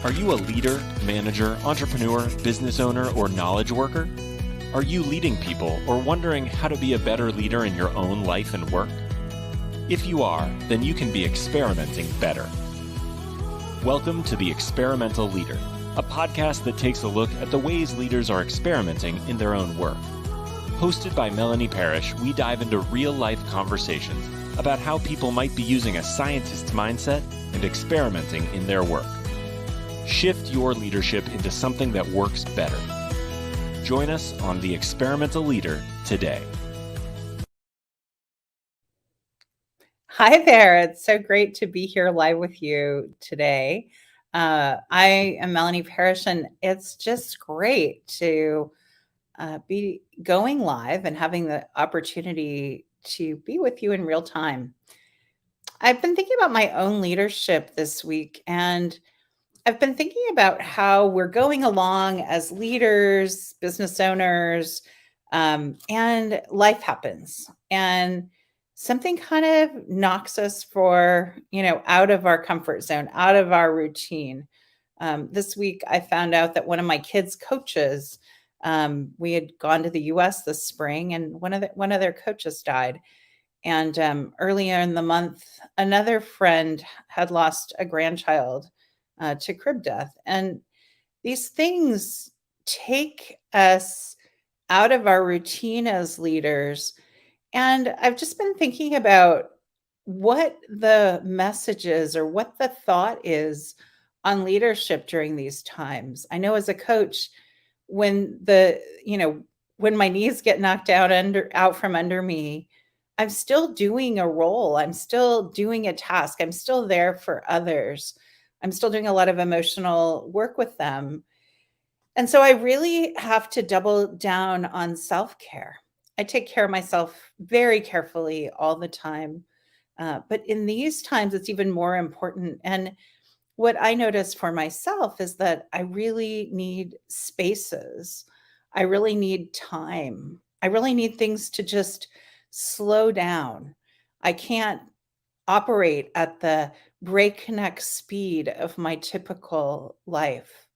Are you a leader, manager, entrepreneur, business owner, or knowledge worker? Are you leading people or wondering how to be a better leader in your own life and work? If you are, then you can be experimenting better. Welcome to The Experimental Leader, a podcast that takes a look at the ways leaders are experimenting in their own work. Hosted by Melanie Parish, we dive into real-life conversations about how people might be using a scientist's mindset and experimenting in their work. Shift your leadership into something that works better. Join us on The Experimental Leader today. Hi there. It's so great to be here live with you today. I am Melanie Parish, and it's just great to be going live and having the opportunity to be with you in real time. I've been thinking about my own leadership this week, and I've been thinking about how we're going along as leaders, business owners, and life happens. And something kind of knocks us out of our comfort zone, out of our routine. This week, I found out that one of my kids' coaches, we had gone to the U.S. this spring, and one of their coaches died. And earlier in the month, another friend had lost a grandchild to crib death. And these things take us out of our routine as leaders. And I've just been thinking about what the message is or what the thought is on leadership during these times. I know as a coach, when my knees get knocked out from under me, I'm still doing a role. I'm still doing a task. I'm still there for others. I'm still doing a lot of emotional work with them. And so I really have to double down on self-care. I take care of myself very carefully all the time. But in these times, it's even more important. And what I notice for myself is that I really need spaces. I really need time. I really need things to just slow down. I can't operate at the breakneck speed of my typical life.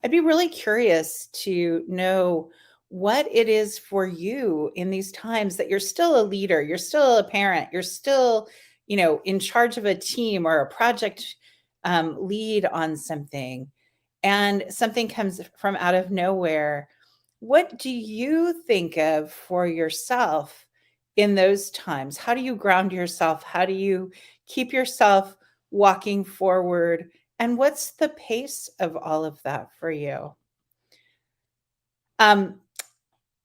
I'd be really curious to know what it is for you in these times that you're still a leader, you're still a parent, you're still, in charge of a team or a project lead on something, and something comes from out of nowhere. What do you think of for yourself in those times? How do you ground yourself? How do you keep yourself walking forward? And what's the pace of all of that for you? I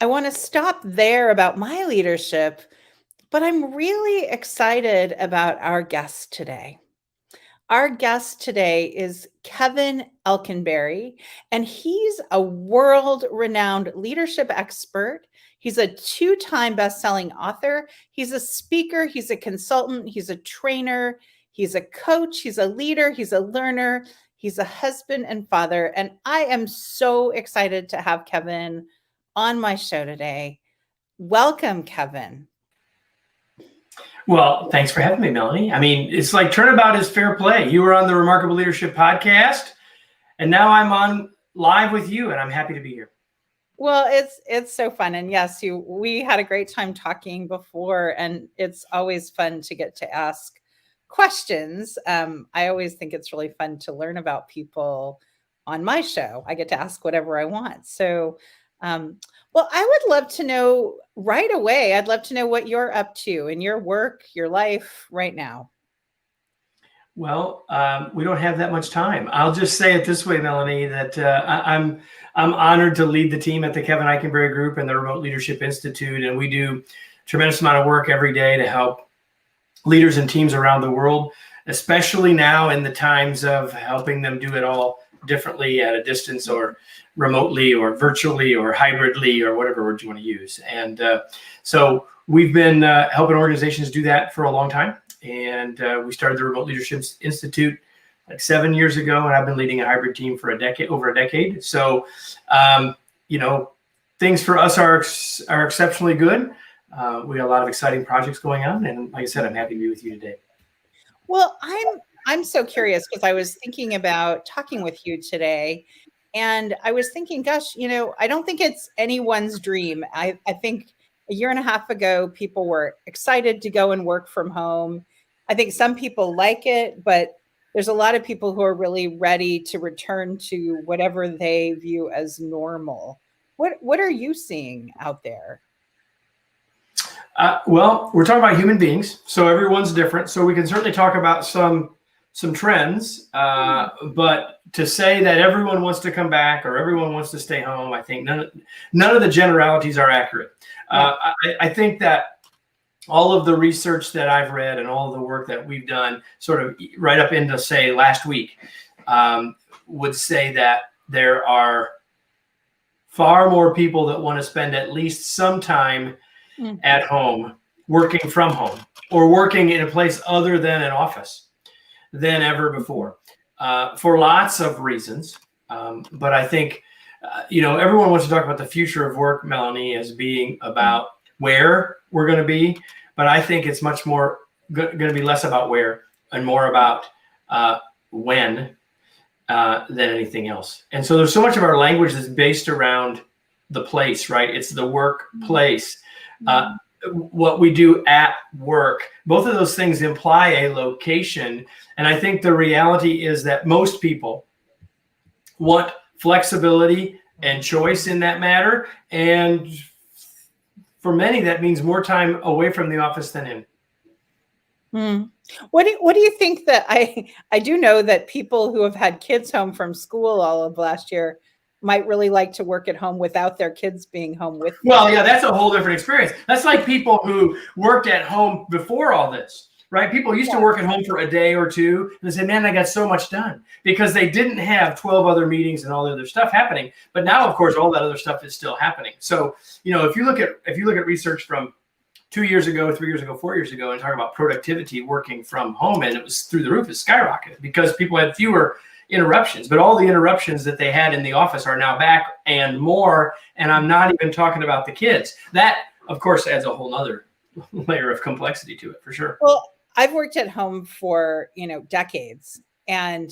want to stop there about my leadership, but I'm really excited about our guest today. Our guest today is Kevin Eikenberry, and he's a world-renowned leadership expert. He's a 2-time best-selling author. He's a speaker. He's a consultant. He's a trainer. He's a coach. He's a leader. He's a learner. He's a husband and father. And I am so excited to have Kevin on my show today. Welcome, Kevin. Well, thanks for having me, Melanie. I mean, it's like turnabout is fair play. You were on the Remarkable Leadership podcast, and now I'm on live with you, and I'm happy to be here. Well, it's so fun. And yes, we had a great time talking before, and it's always fun to get to ask questions. I always think it's really fun to learn about people on my show. I get to ask whatever I want. So, well, I would love to know right away. I'd love to know what you're up to in your work, your life right now. Well, we don't have that much time. I'll just say it this way, Melanie, that I'm honored to lead the team at the Kevin Eikenberry Group and the Remote Leadership Institute. And we do a tremendous amount of work every day to help leaders and teams around the world, especially now in the times of helping them do it all differently at a distance or remotely or virtually or hybridly or whatever word you want to use. And so we've been helping organizations do that for a long time. And we started the Remote Leadership Institute like 7 years ago, and I've been leading a hybrid team for over a decade. So, things for us are exceptionally good. We got a lot of exciting projects going on. And like I said, I'm happy to be with you today. Well, I'm so curious because I was thinking about talking with you today, and I was thinking, gosh, I don't think it's anyone's dream. I think a year and a half ago, people were excited to go and work from home. I think some people like it, but there's a lot of people who are really ready to return to whatever they view as normal. What are you seeing out there? Well, we're talking about human beings, so everyone's different. So we can certainly talk about some trends, but to say that everyone wants to come back or everyone wants to stay home, I think none of the generalities are accurate. I think that all of the research that I've read and all of the work that we've done, sort of right up into say last week, would say that there are far more people that want to spend at least some time at home, working from home, or working in a place other than an office than ever before, for lots of reasons. But I think, everyone wants to talk about the future of work, Melanie, as being about where we're going to be. But I think it's much more going to be less about where and more about when than anything else. And so there's so much of our language that's based around the place, right? It's the workplace. What we do at work, both of those things imply a location. And I think the reality is that most people want flexibility and choice in that matter. And for many, that means more time away from the office than in. What do you think that I do know that people who have had kids home from school all of last year might really like to work at home without their kids being home with them. Well, yeah, that's a whole different experience. That's like people who worked at home before all this, right? People used to work at home for a day or two and they say, man, I got so much done because they didn't have 12 other meetings and all the other stuff happening. But now, of course, all that other stuff is still happening. So, if you look at research from 2 years ago, 3 years ago, 4 years ago, and talk about productivity working from home, and it was through the roof, it skyrocketed because people had fewer interruptions, but all the interruptions that they had in the office are now back and more. And I'm not even talking about the kids. That, of course, adds a whole nother layer of complexity to it, for sure. Well, I've worked at home for, decades, and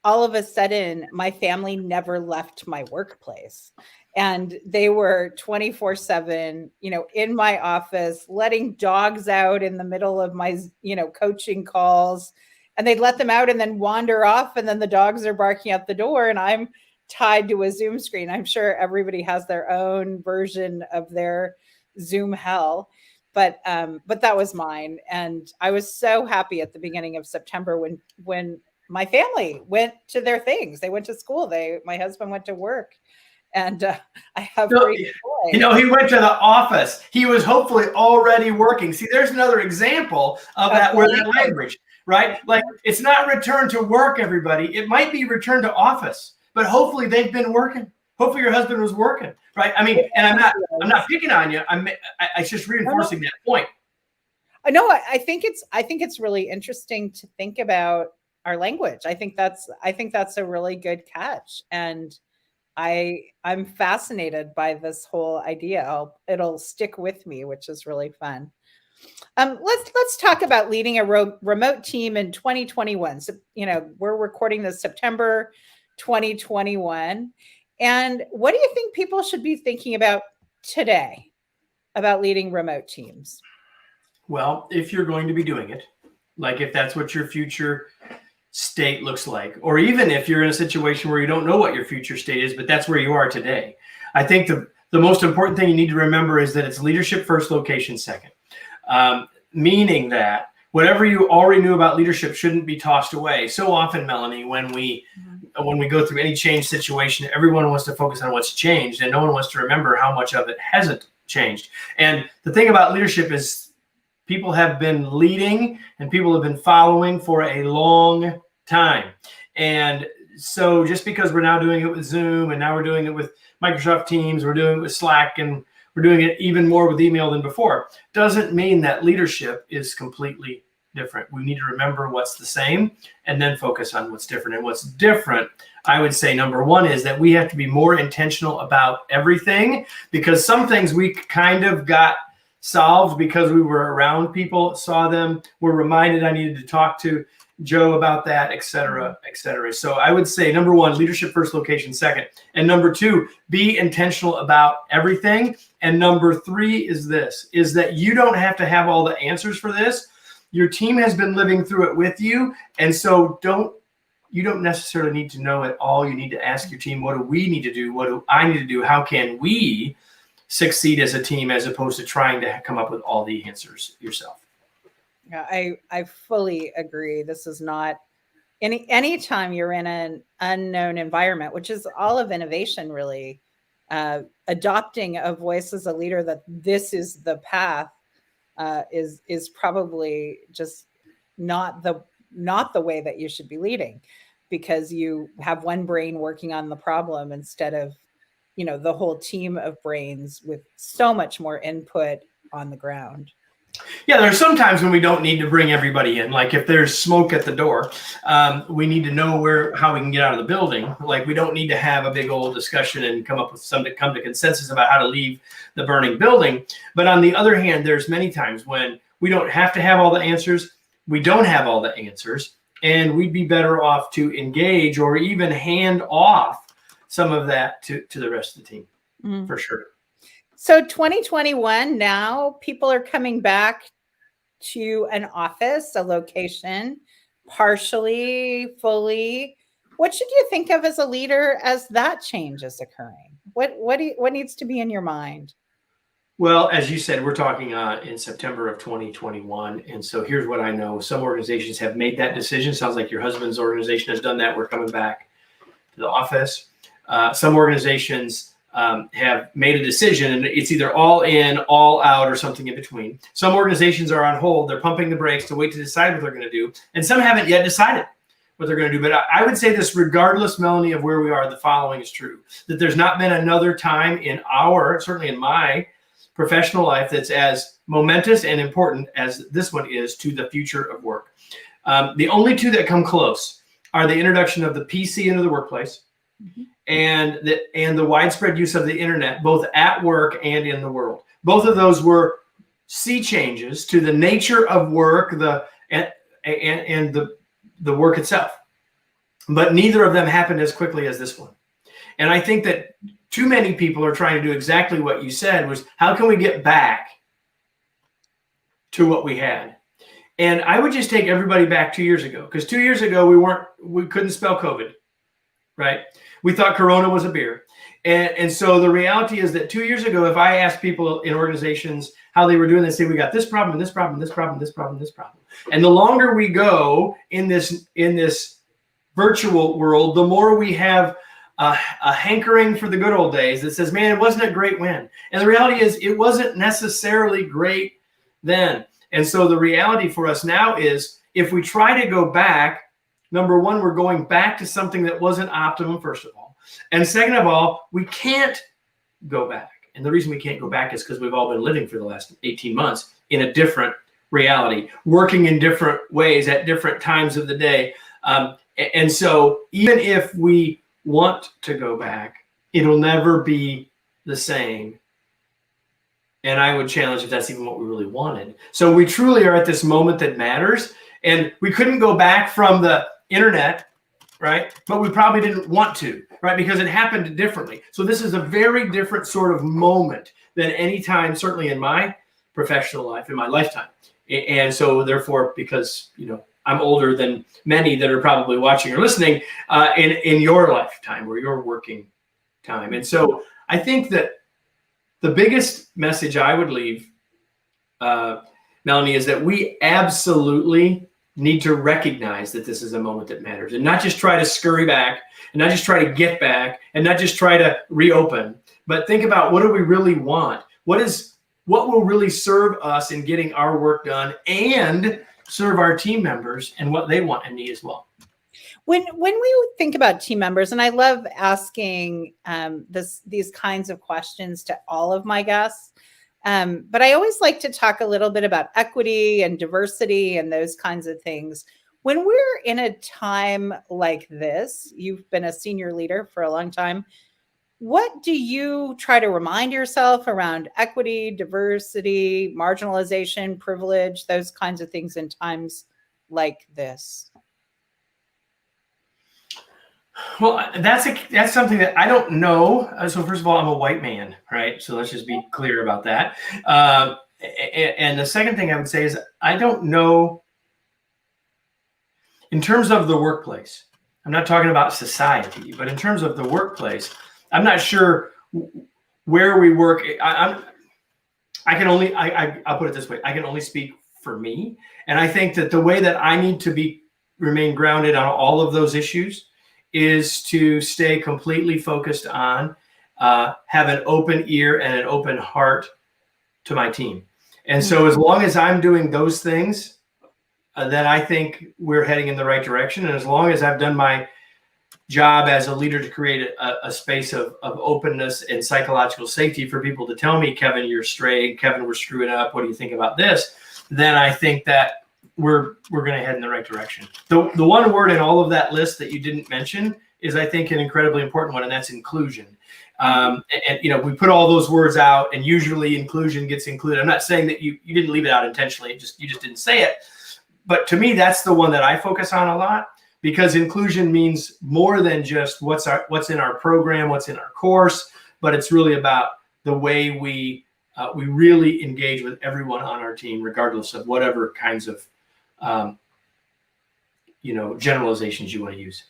all of a sudden my family never left my workplace. And they were 24/7, in my office, letting dogs out in the middle of my, coaching calls. And they'd let them out and then wander off. And then the dogs are barking at the door and I'm tied to a Zoom screen. I'm sure everybody has their own version of their Zoom hell. But that was mine. And I was so happy at the beginning of September when my family went to their things. They went to school. My husband went to work. And I have great joy. He went to the office. He was hopefully already working. See, there's another example of that where that language. Right? Like it's not return to work, everybody. It might be return to office, but hopefully they've been working. Hopefully your husband was working, right? I mean, and I'm not picking on you. I'm just reinforcing that point. I know. I think it's really interesting to think about our language. I think that's a really good catch. And I'm fascinated by this whole idea. It'll stick with me, which is really fun. Let's talk about leading a remote team in 2021. So, we're recording this September 2021. And what do you think people should be thinking about today about leading remote teams? Well, if you're going to be doing it, like if that's what your future state looks like, or even if you're in a situation where you don't know what your future state is, but that's where you are today, I think the most important thing you need to remember is that it's leadership first, location second. Meaning that whatever you already knew about leadership shouldn't be tossed away. So often, Melanie, when we go through any change situation, everyone wants to focus on what's changed and no one wants to remember how much of it hasn't changed. And the thing about leadership is people have been leading and people have been following for a long time. And so just because we're now doing it with Zoom and now we're doing it with Microsoft Teams, we're doing it with Slack, and we're doing it even more with email than before, doesn't mean that leadership is completely different. We need to remember what's the same and then focus on what's different. And what's different, I would say, number one, is that we have to be more intentional about everything, because some things we kind of got solved because we were around people, saw them, were reminded I needed to talk to Joe about that, et cetera, et cetera. So I would say, number one, leadership first, location second. And number two, be intentional about everything. And number three is that you don't have to have all the answers for this. Your team has been living through it with you. And so you don't necessarily need to know it all. You need to ask your team, what do we need to do? What do I need to do? How can we succeed as a team, as opposed to trying to come up with all the answers yourself? Yeah, I fully agree. This is not anytime you're in an unknown environment, which is all of innovation, really, adopting a voice as a leader that this is the path is probably just not the way that you should be leading, because you have one brain working on the problem instead of, the whole team of brains with so much more input on the ground. Yeah, there's some times when we don't need to bring everybody in. Like if there's smoke at the door, we need to know how we can get out of the building. Like we don't need to have a big old discussion and come to consensus about how to leave the burning building. But on the other hand, there's many times when we don't have to have all the answers. We don't have all the answers, and we'd be better off to engage or even hand off some of that to the rest of the team, for sure. So 2021, now people are coming back to an office, a location, partially, fully. What should you think of as a leader as that change is occurring? What needs to be in your mind? Well, as you said, we're talking in September of 2021. And so here's what I know. Some organizations have made that decision. Sounds like your husband's organization has done that. We're coming back to the office. Some organizations have made a decision, and it's either all in, all out, or something in between. Some organizations are on hold. They're pumping the brakes to wait to decide what they're going to do. And some haven't yet decided what they're going to do. But I would say this, regardless, Melanie, of where we are, the following is true: that there's not been another time certainly in my professional life, that's as momentous and important as this one is to the future of work. The only two that come close are the introduction of the PC into the workplace, and the widespread use of the internet, both at work and in the world. Both of those were sea changes to the nature of work, and the work itself. But neither of them happened as quickly as this one. And I think that too many people are trying to do exactly what you said, was how can we get back to what we had? And I would just take everybody back 2 years ago, because 2 years ago we couldn't spell COVID, right? We thought Corona was a beer. And so the reality is that 2 years ago, if I asked people in organizations how they were doing, they say, we got this problem, and this problem, and this problem, and this problem, and this problem. And the longer we go in this virtual world, the more we have a hankering for the good old days that says, man, it wasn't a great win. And the reality is it wasn't necessarily great then. And so the reality for us now is, if we try to go back, number one, we're going back to something that wasn't optimum, first of all. And second of all, we can't go back. And the reason we can't go back is because we've all been living for the last 18 months in a different reality, working in different ways at different times of the day. And so even if we want to go back, it'll never be the same. And I would challenge if that's even what we really wanted. So we truly are at this moment that matters. And we couldn't go back from the internet, right? But we probably didn't want to, right? Because it happened differently. So this is a very different sort of moment than any time, certainly in my professional life, in my lifetime. And so therefore, because, I'm older than many that are probably watching or listening in your lifetime or your working time. And so I think that the biggest message I would leave, Melanie, is that we absolutely need to recognize that this is a moment that matters, and not just try to scurry back, and not just try to get back, and not just try to reopen, but think about, what do we really want? What will really serve us in getting our work done and serve our team members and what they want and need as well. When we think about team members, and I love asking these kinds of questions to all of my guests, but I always like to talk a little bit about equity and diversity and those kinds of things. When we're in a time like this, you've been a senior leader for a long time, what do you try to remind yourself around equity, diversity, marginalization, privilege, those kinds of things in times like this? Well, that's something that I don't know. So first of all, I'm a white man, right? So let's just be clear about that. And the second thing I would say is I don't know in terms of the workplace. I'm not talking about society, but in terms of the workplace, I'm not sure where we work. I'll put it this way. I can only speak for me. And I think that the way that I need to remain grounded on all of those issues is to stay completely focused on, have an open ear and an open heart to my team. And so as long as I'm doing those things, then I think we're heading in the right direction. And as long as I've done my job as a leader to create a space of openness and psychological safety for people to tell me, Kevin, you're straying, Kevin, we're screwing up, what do you think about this? Then I think that we're going to head in the right direction. The one word in all of that list that you didn't mention is, I think, an incredibly important one, and that's inclusion. And we put all those words out, and usually inclusion gets included. I'm not saying that you didn't leave it out intentionally, you just didn't say it. But to me, that's the one that I focus on a lot, because inclusion means more than just what's in our program, what's in our course, but it's really about the way we really engage with everyone on our team, regardless of whatever kinds of generalizations you want to use.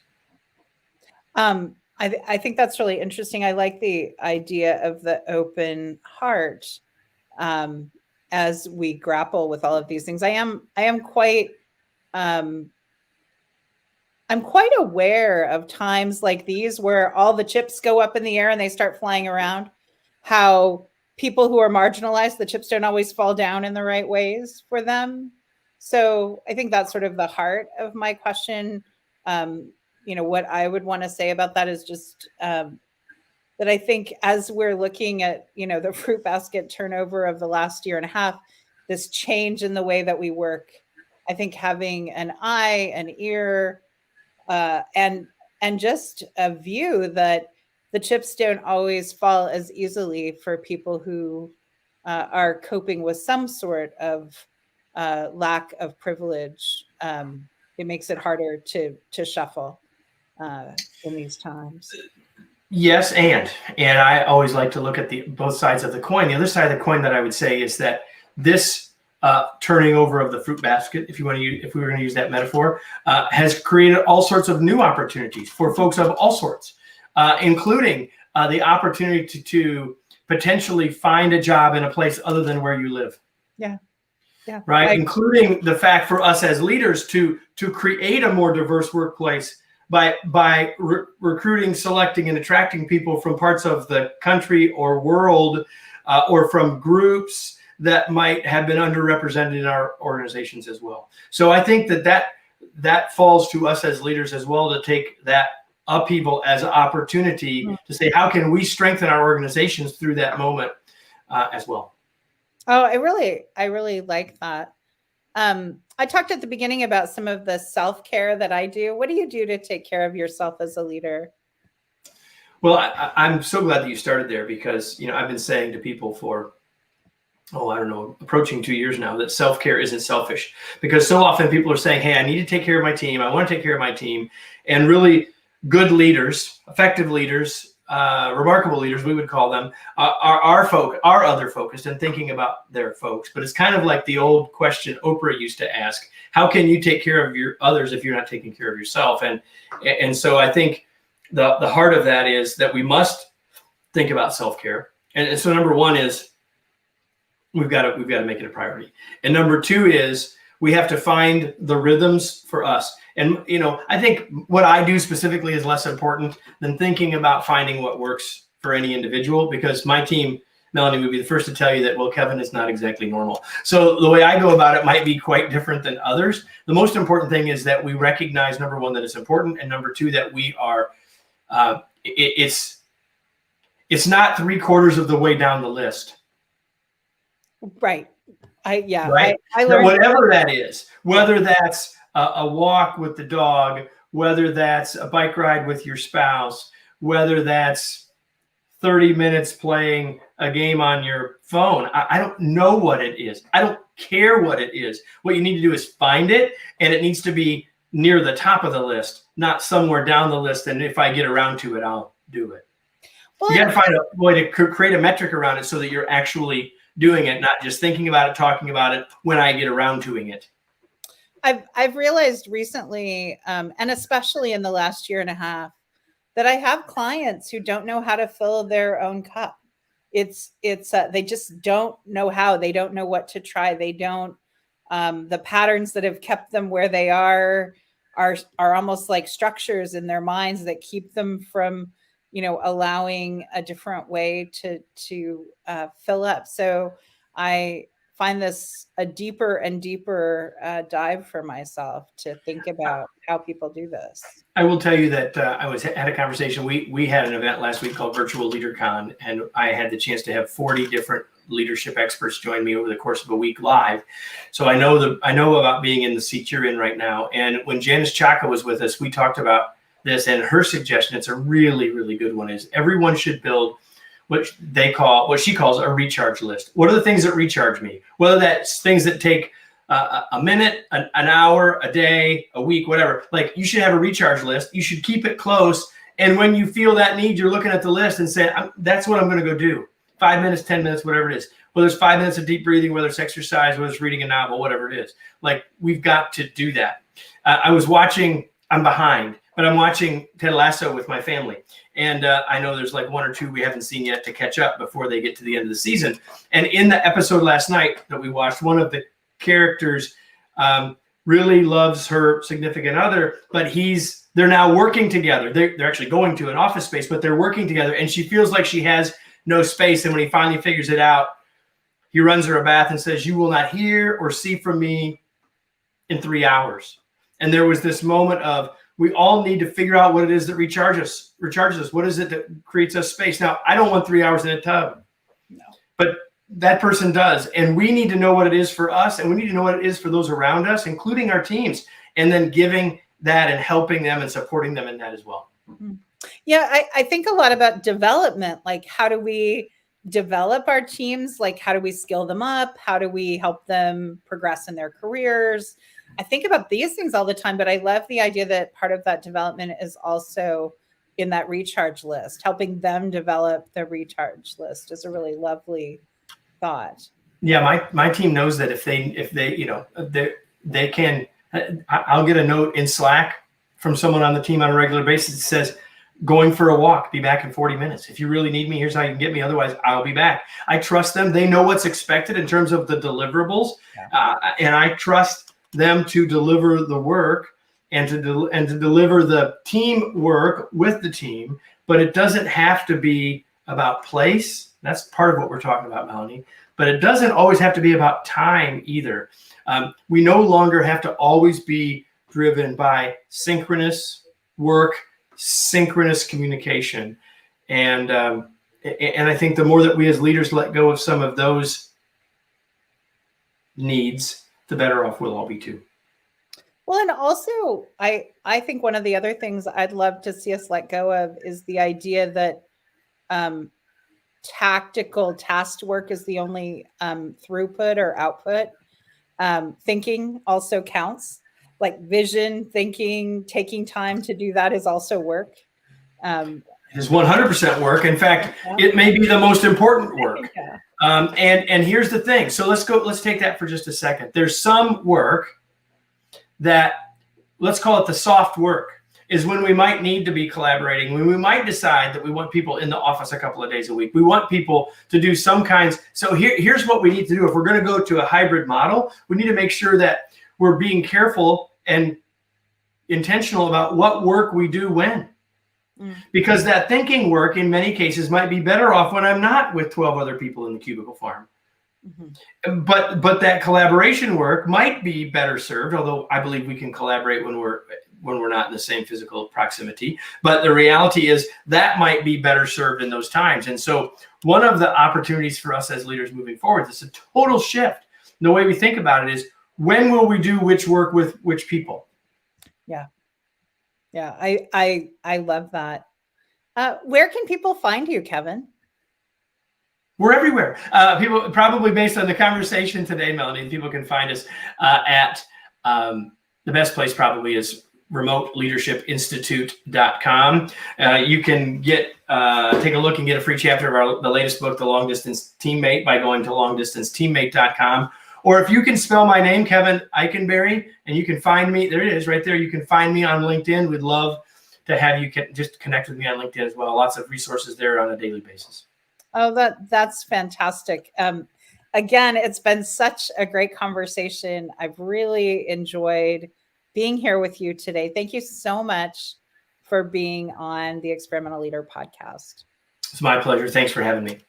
I think that's really interesting. I like the idea of the open heart as we grapple with all of these things. I'm quite aware of times like these where all the chips go up in the air and they start flying around. How people who are marginalized, the chips don't always fall down in the right ways for them. So I think that's sort of the heart of my question. What I would want to say about that is just that I think as we're looking at, the fruit basket turnover of the last year and a half, this change in the way that we work, I think having an eye, an ear, and just a view that the chips don't always fall as easily for people who are coping with some sort of lack of privilege. It makes it harder to shuffle in these times. Yes, and I always like to look at both sides of the coin. The other side of the coin that I would say is that this turning over of the fruit basket, if we were going to use that metaphor, has created all sorts of new opportunities for folks of all sorts, including the opportunity to potentially find a job in a place other than where you live. Yeah. Right. Including the fact for us as leaders to create a more diverse workplace by recruiting, selecting, and attracting people from parts of the country or world or from groups that might have been underrepresented in our organizations as well. So I think that falls to us as leaders as well, to take that upheaval as an opportunity to say, how can we strengthen our organizations through that moment as well? Oh, I really like that. I talked at the beginning about some of the self-care that I do. What do you do to take care of yourself as a leader? Well, I'm so glad that you started there, because, I've been saying to people for, approaching 2 years now, that self-care isn't selfish, because so often people are saying, hey, I need to take care of my team. I want to take care of my team. And really good leaders, effective leaders, remarkable leaders, we would call them, are other focused and thinking about their folks. But it's kind of like the old question Oprah used to ask: how can you take care of your others if you're not taking care of yourself? And so I think the heart of that is that we must think about self-care. And so number one is we've got to make it a priority. And number two is we have to find the rhythms for us. And, I think what I do specifically is less important than thinking about finding what works for any individual, because my team, Melanie, would be the first to tell you that, well, Kevin is not exactly normal. So the way I go about it might be quite different than others. The most important thing is that we recognize, number one, that it's important. And number two, that we are, it's not 3/4 of the way down the list. Right. Right. I learned whatever that is, whether that's a walk with the dog, whether that's a bike ride with your spouse, whether that's 30 minutes playing a game on your phone. I don't know what it is. I don't care what it is. What you need to do is find it, and it needs to be near the top of the list, not somewhere down the list. And if I get around to it, I'll do it. Well, you got to find a way to create a metric around it so that you're actually doing it, not just thinking about it, talking about it when I get around to it. I've realized recently, and especially in the last year and a half, that I have clients who don't know how to fill their own cup. It's they just don't know how. They don't know what to try. They don't. The patterns that have kept them where they are almost like structures in their minds that keep them from, allowing a different way to fill up. So I find this a deeper and deeper dive for myself to think about how people do this. I will tell you that I was at a conversation. We had an event last week called Virtual LeaderCon, and I had the chance to have 40 different leadership experts join me over the course of a week live. So I know about being in the seat you're in right now. And when Janice Chaka was with us, we talked about this, and her suggestion, it's a really, really good one, is everyone should build what she calls a recharge list. What are the things that recharge me? Whether that's things that take a minute, an hour, a day, a week, whatever. Like, you should have a recharge list. You should keep it close. And when you feel that need, you're looking at the list and saying, that's what I'm going to go do. 5 minutes, 10 minutes, whatever it is. Whether it's 5 minutes of deep breathing, whether it's exercise, whether it's reading a novel, whatever it is. Like, we've got to do that. I'm behind, but I'm watching Ted Lasso with my family. And I know there's like one or two we haven't seen yet to catch up before they get to the end of the season. And in the episode last night that we watched, one of the characters really loves her significant other, but they're now working together. They're actually going to an office space, but they're working together. And she feels like she has no space. And when he finally figures it out, he runs her a bath and says, "You will not hear or see from me in 3 hours." And there was this moment of, we all need to figure out what it is that recharges us. What is it that creates us space? Now, I don't want 3 hours in a tub, no, but that person does. And we need to know what it is for us, and we need to know what it is for those around us, including our teams, and then giving that and helping them and supporting them in that as well. Mm-hmm. Yeah, I think a lot about development. Like, how do we develop our teams? Like, how do we skill them up? How do we help them progress in their careers? I think about these things all the time, but I love the idea that part of that development is also in that recharge list. Helping them develop the recharge list is a really lovely thought. Yeah, my team knows that if they can, I'll get a note in Slack from someone on the team on a regular basis that says, "Going for a walk, be back in 40 minutes. If you really need me, here's how you can get me. Otherwise, I'll be back." I trust them. They know what's expected in terms of the deliverables. Yeah. And I trust them to deliver the work and to deliver the team work with the team. But it doesn't have to be about place. That's part of what we're talking about, Melanie. But it doesn't always have to be about time either. We no longer have to always be driven by synchronous work, synchronous communication. And I think the more that we as leaders let go of some of those needs, the better off we'll all be too. Well, and also, I think one of the other things I'd love to see us let go of is the idea that tactical task work is the only throughput or output. Thinking also counts. Like vision, thinking, taking time to do that is also work. It is 100% work. In fact, it may be the most important work. Yeah. And here's the thing. So let's take that for just a second. There's some work that, let's call it the soft work, is when we might need to be collaborating, when we might decide that we want people in the office a couple of days a week. We want people to do some kinds. So here's what we need to do. If we're going to go to a hybrid model, we need to make sure that we're being careful and intentional about what work we do when. Because that thinking work in many cases might be better off when I'm not with 12 other people in the cubicle farm. Mm-hmm. But that collaboration work might be better served, although I believe we can collaborate when we're not in the same physical proximity. But the reality is that might be better served in those times. And so one of the opportunities for us as leaders moving forward is a total shift. The way we think about it is, when will we do which work with which people? Yeah. Yeah, I love that. Where can people find you, Kevin? We're everywhere. People, probably based on the conversation today, Melanie, people can find us at the best place probably is remoteleadershipinstitute.com. You can take a look and get a free chapter of the latest book, The Long Distance Teammate, by going to longdistanceteammate.com. Or if you can spell my name, Kevin Eikenberry, and you can find me, there it is right there. You can find me on LinkedIn. We'd love to have you just connect with me on LinkedIn as well. Lots of resources there on a daily basis. Oh, that's fantastic. Again, it's been such a great conversation. I've really enjoyed being here with you today. Thank you so much for being on the Experimental Leader podcast. It's my pleasure. Thanks for having me.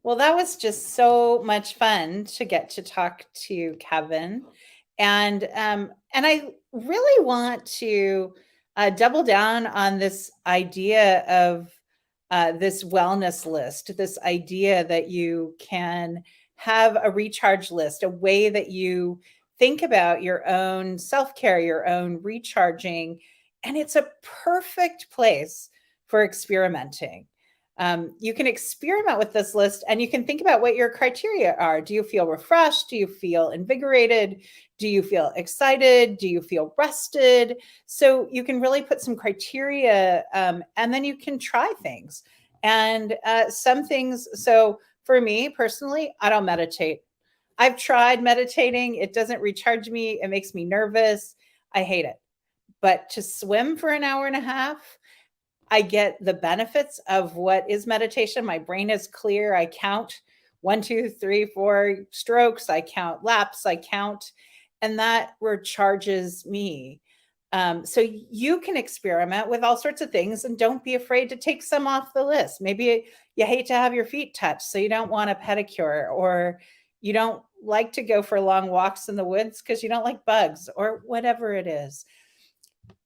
Well, that was just so much fun to get to talk to Kevin. And I really want to double down on this idea of this wellness list, this idea that you can have a recharge list, a way that you think about your own self-care, your own recharging, and it's a perfect place for experimenting. You can experiment with this list and you can think about what your criteria are. Do you feel refreshed? Do you feel invigorated? Do you feel excited? Do you feel rested? So you can really put some criteria and then you can try things. And some things, so for me personally, I don't meditate. I've tried meditating. It doesn't recharge me. It makes me nervous. I hate it. But to swim for an hour and a half, I get the benefits of what is meditation. My brain is clear. I count 1, 2, 3, 4 strokes. I count laps. I count, and that recharges me. So you can experiment with all sorts of things and don't be afraid to take some off the list. Maybe you hate to have your feet touched, so you don't want a pedicure, or you don't like to go for long walks in the woods because you don't like bugs, or whatever it is.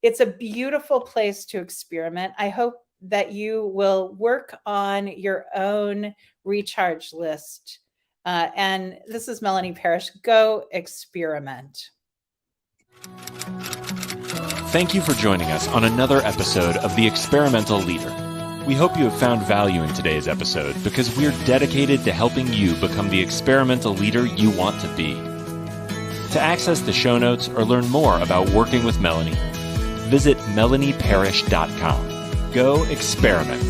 It's a beautiful place to experiment. I hope that you will work on your own recharge list. And this is Melanie Parish. Go experiment. Thank you for joining us on another episode of The Experimental Leader. We hope you have found value in today's episode because we're dedicated to helping you become the experimental leader you want to be. To access the show notes or learn more about working with Melanie, visit melanieparish.com. Go experiment.